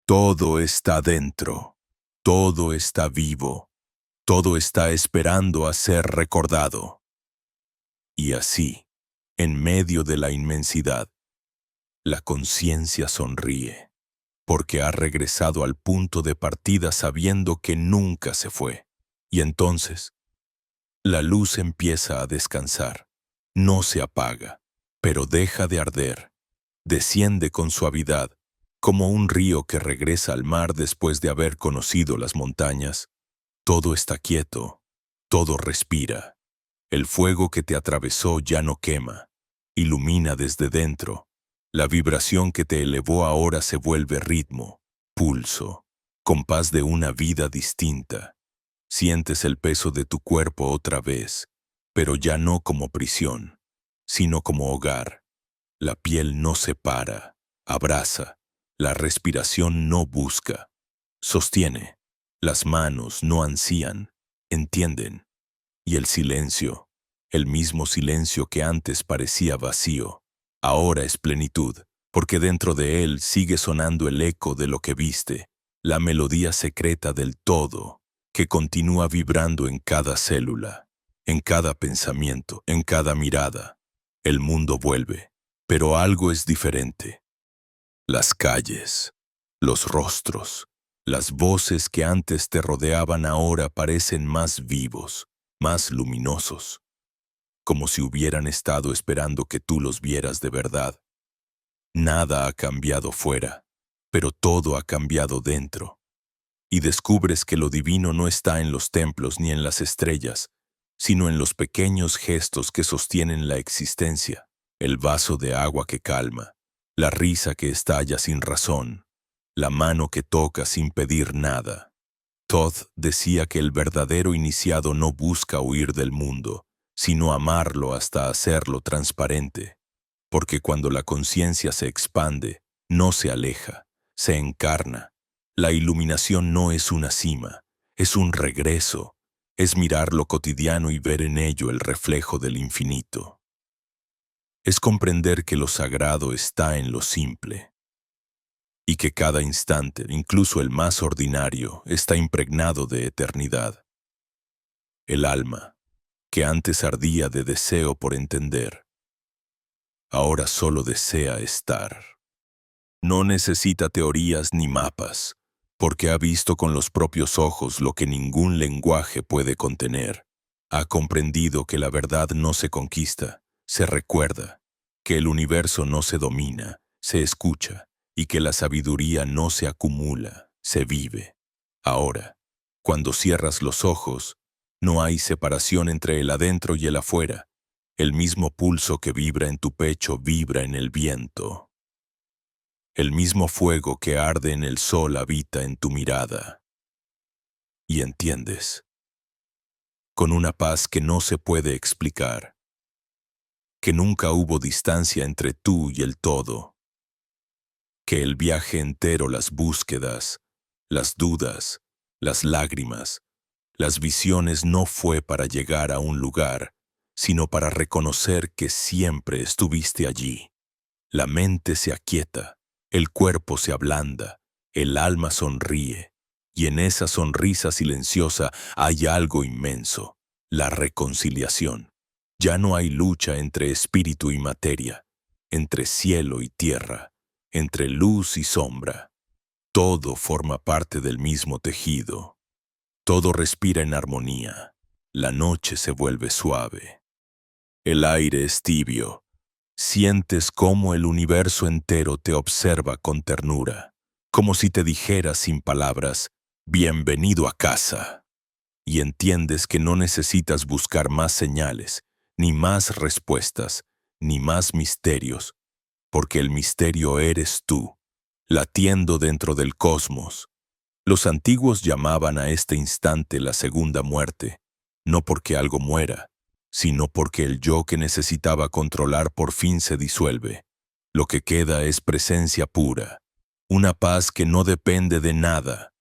Todo está dentro, todo está vivo, todo está esperando a ser recordado. Y así, en medio de la inmensidad, la conciencia sonríe, porque ha regresado al punto de partida sabiendo que nunca se fue. Y entonces, la luz empieza a descansar. No se apaga, pero deja de arder. Desciende con suavidad, como un río que regresa al mar después de haber conocido las montañas. Todo está quieto, todo respira. El fuego que te atravesó ya no quema, ilumina desde dentro. La vibración que te elevó ahora se vuelve ritmo, pulso, compás de una vida distinta. Sientes el peso de tu cuerpo otra vez, pero ya no como prisión, sino como hogar. La piel no separa, abraza, la respiración no busca, sostiene, las manos no ansían, entienden. Y el silencio, el mismo silencio que antes parecía vacío, ahora es plenitud, porque dentro de él sigue sonando el eco de lo que viste, la melodía secreta del todo, que continúa vibrando en cada célula, en cada pensamiento, en cada mirada. El mundo vuelve, pero algo es diferente. Las calles, los rostros, las voces que antes te rodeaban ahora parecen más vivos, más luminosos, como si hubieran estado esperando que tú los vieras de verdad. Nada ha cambiado fuera, pero todo ha cambiado dentro. Y descubres que lo divino no está en los templos ni en las estrellas, sino en los pequeños gestos que sostienen la existencia, el vaso de agua que calma, la risa que estalla sin razón, la mano que toca sin pedir nada. Todd decía que el verdadero iniciado no busca huir del mundo, sino amarlo hasta hacerlo transparente, porque cuando la conciencia se expande, no se aleja, se encarna. La iluminación no es una cima, es un regreso, es mirar lo cotidiano y ver en ello el reflejo del infinito. Es comprender que lo sagrado está en lo simple, y que cada instante, incluso el más ordinario, está impregnado de eternidad. El alma, que antes ardía de deseo por entender, ahora solo desea estar. No necesita teorías ni mapas, porque ha visto con los propios ojos lo que ningún lenguaje puede contener. Ha comprendido que la verdad no se conquista, se recuerda, que el universo no se domina, se escucha, y que la sabiduría no se acumula, se vive. Ahora, cuando cierras los ojos, no hay separación entre el adentro y el afuera. El mismo pulso que vibra en tu pecho vibra en el viento. El mismo fuego que arde en el sol habita en tu mirada. Y entiendes, con una paz que no se puede explicar, que nunca hubo distancia entre tú y el todo, que el viaje entero, las búsquedas, las dudas, las lágrimas, las visiones no fue para llegar a un lugar, sino para reconocer que siempre estuviste allí. La mente se aquieta, el cuerpo se ablanda, el alma sonríe, y en esa sonrisa silenciosa hay algo inmenso, la reconciliación. Ya no hay lucha entre espíritu y materia, entre cielo y tierra, entre luz y sombra. Todo forma parte del mismo tejido. Todo respira en armonía. La noche se vuelve suave. El aire es tibio. Sientes cómo el universo entero te observa con ternura, como si te dijera sin palabras, «Bienvenido a casa». Y entiendes que no necesitas buscar más señales, ni más respuestas, ni más misterios, porque el misterio eres tú, latiendo dentro del cosmos. Los antiguos llamaban a este instante la segunda muerte, no porque algo muera, sino porque el yo que necesitaba controlar por fin se disuelve. Lo que queda es presencia pura, una paz que no depende de nada,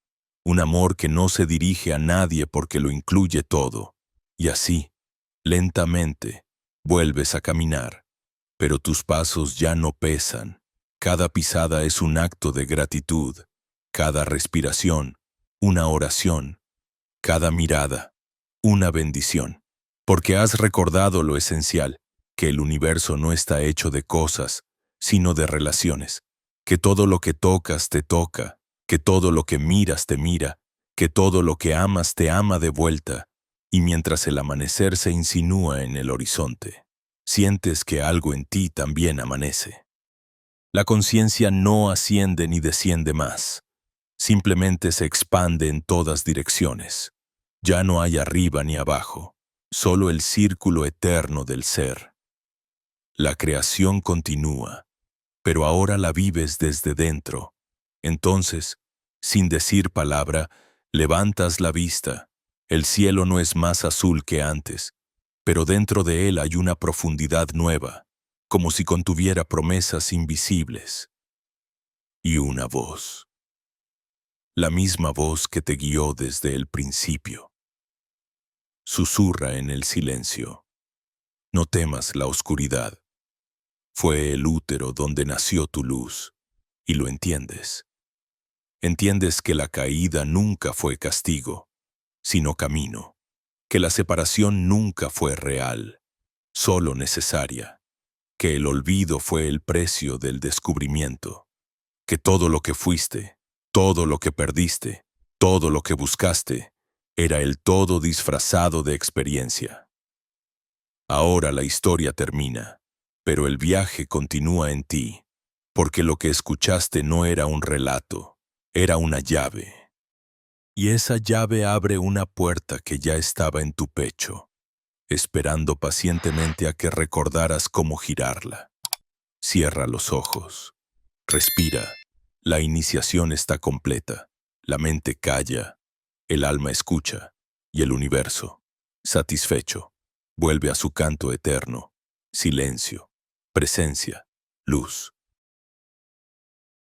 un amor que no se dirige a nadie porque lo incluye todo. Y así, lentamente, vuelves a caminar, pero tus pasos ya no pesan. Cada pisada es un acto de gratitud, cada respiración, una oración, cada mirada, una bendición. Porque has recordado lo esencial, que el universo no está hecho de cosas, sino de relaciones, que todo lo que tocas te toca, que todo lo que miras te mira, que todo lo que amas te ama de vuelta, y mientras el amanecer se insinúa en el horizonte, sientes que algo en ti también amanece. La conciencia no asciende ni desciende más, simplemente se expande en todas direcciones. Ya no hay arriba ni abajo, solo el círculo eterno del ser. La creación continúa, pero ahora la vives desde dentro. Entonces, sin decir palabra, levantas la vista. El cielo no es más azul que antes, pero dentro de él hay una profundidad nueva, como si contuviera promesas invisibles. Y una voz, la misma voz que te guió desde el principio. Susurra en el silencio. No temas la oscuridad. Fue el útero donde nació tu luz, y lo entiendes. Entiendes que la caída nunca fue castigo, sino camino, que la separación nunca fue real, solo necesaria, que el olvido fue el precio del descubrimiento, que todo lo que fuiste, todo lo que perdiste, todo lo que buscaste, era el todo disfrazado de experiencia. Ahora la historia termina, pero el viaje continúa en ti, porque lo que escuchaste no era un relato, era una llave. Y esa llave abre una puerta que ya estaba en tu pecho, esperando pacientemente a que recordaras cómo girarla. Cierra los ojos. Respira. La iniciación está completa. La mente calla. El alma escucha. Y el universo, satisfecho, vuelve a su canto eterno. Silencio. Presencia. Luz.